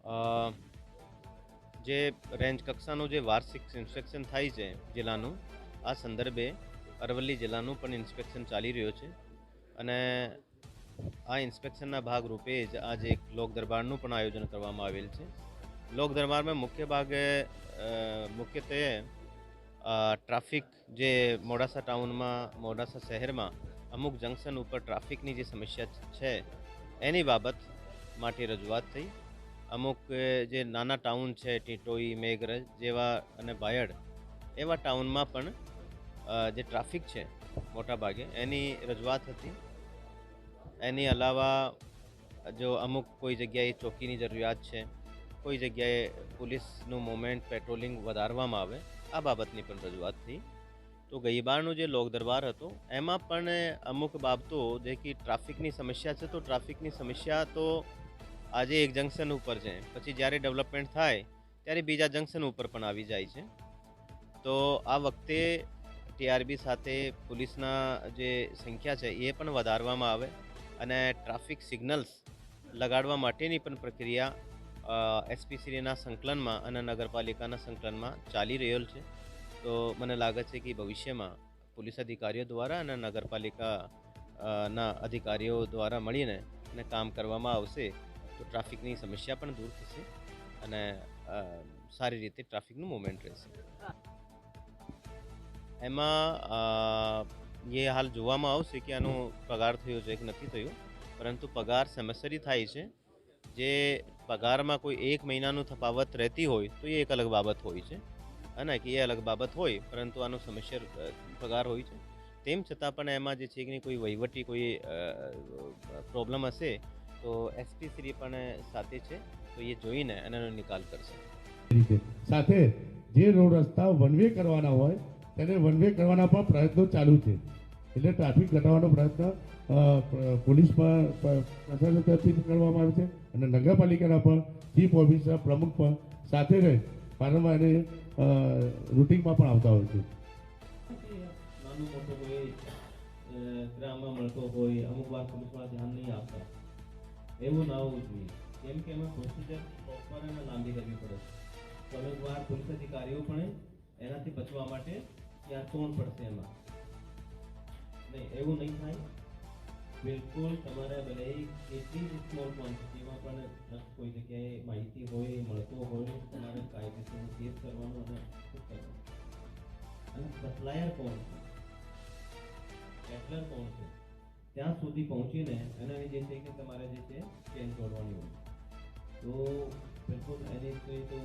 અ, જે રેન્જ કક્ષાનું જે વાર્ષિક ઇન્સ્પેક્શન થાય છે જિલ્લાનું, આ સંદર્ભે અરવલ્લી જિલ્લાનું પણ ઇન્સ્પેક્શન ચાલી રહ્યો છે. અને આ ઇન્સ્પેક્શનના ભાગરૂપે જ આજે એક લોક દરબારનું પણ આયોજન કરવામાં આવેલ છે. લોક દરબારમાં મુખ્યત્વે ટ્રાફિક જે મોડાસા ટાઉનમાં, મોડાસા શહેરમાં અમુક જંકશન ઉપર ટ્રાફિકની જે સમસ્યા છે એની બાબત માટે રજૂઆત થઈ. અમુક જે નાના ટાઉન છે, ટીટોઈ, મેઘરજ જેવા અને બાયડ એવા ટાઉનમાં પણ જે ટ્રાફિક છે મોટાભાગે એની રજૂઆત હતી. એની અલાવા જો અમુક કોઈ જગ્યાએ ચોકીની જરૂરિયાત છે, કોઈ જગ્યાએ પોલીસનું મુવમેન્ટ, પેટ્રોલિંગ વધારવામાં આવે, આ બાબતની પણ રજૂઆત થઈ. તો ગઈબારનો જે લોક દરબાર હતો એમાં પણ અમુક બાબતો જે કે ટ્રાફિકની સમસ્યા છે, તો ટ્રાફિકની સમસ્યા તો આજે એક જંકશન ઉપર છે, પછી જ્યારે ડેવલપમેન્ટ થાય ત્યારે બીજા જંકશન ઉપર પણ આવી જાય છે. તો આ વખતે ટીઆરબી સાથે પોલીસના જે સંખ્યા છે એ પણ વધારવામાં આવે અને ટ્રાફિક સિગ્નલ્સ લગાડવા માટેની પણ પ્રક્રિયા એસપીસીના સંકલનમાં અને નગરપાલિકાના સંકલનમાં ચાલી રહેલ છે. તો મને લાગે છે કે ભવિષ્યમાં પોલીસ અધિકારીઓ દ્વારા અને નગરપાલિકા ના અધિકારીઓ દ્વારા મળીને કામ કરવામાં આવશે તો ટ્રાફિકની સમસ્યા પણ દૂર થશે અને સારી રીતે ટ્રાફિકનું મૂવમેન્ટ રહેશે. એમાં એ હાલ જોવામાં આવશે કે આનો પગાર થયો છે કે નથી થયો, પરંતુ પગાર સમયસરી થાય છે. જે પગારમાં કોઈ એક મહિનાનું તફાવત રહેતી હોય તો એ એક અલગ બાબત હોય છે, અને કે એ અલગ બાબત હોય, પરંતુ આનો સમયસર પગાર હોય છે. તેમ છતાં પણ એમાં જે છે કે કોઈ વહીવટી કોઈ પ્રોબ્લેમ હશે તો એસપી શ્રી પણ સાથે છે, તો એ જોઈને એનો નિકાલ કરશે. સાથે જે રોડ રસ્તા વન વે કરવાના હોય તેને વન વે કરવાના પણ પ્રયત્નો ચાલુ છે. એટલે ટ્રાફિક ઘટાડવાનો પ્રયત્ન પોલીસ પ્રશાસન તરફથી કરવામાં આવે છે અને નગરપાલિકાના પણ ચીફ ઓફિસર પ્રમુખ પણ સાથે રહી વારંવાર રૂટિંગમાં પણ આવતા હોય છે. નાનું મોટું કોઈ ગ્રામમાં મળતો હોય, અમુક વાર પોલીસવાળા ધ્યાન નહીં આપતા, એવું ના હોવું જોઈએ. કેમ કે એમાં પ્રોસિજર પ્રોપર અને લાંબી કરવી પડે છે. તો અમુક વાર પોલીસ અધિકારીઓ પણ એનાથી બચવા માટે ત્યાં કોણ પડશે એમાં નહીં, એવું નહીં થાય. બિલકુલ તમારે ભલે કેટલી જ સ્મોલ ક્વોન્ટિટીમાં પણ કોઈ જગ્યાએ માહિતી હોય, મળતો હોય, તમારે કાયદેસર કેસ કરવાનો અને શું કરવાનું. અને સપ્લાયર કોણ છે, એટલર કોણ છે, ત્યાં સુધી પહોંચીને એનાની જે છે કે તમારે જે છે ચેન તોડવાની હોય. તો બિલકુલ એની કોઈ તો